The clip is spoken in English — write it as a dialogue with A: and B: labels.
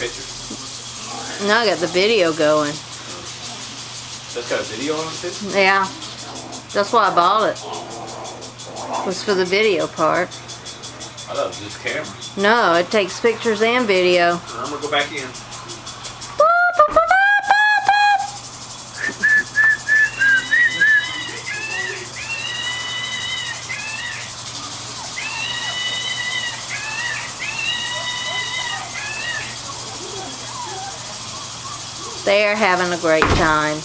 A: pictures?
B: No, I got the video going.
A: That's got a video on it too?
B: Yeah. That's why I bought it. Was for the video part.
A: I thought it was just camera.
B: No, it takes pictures and video.
A: I'm gonna go back in.
B: They're having a great time.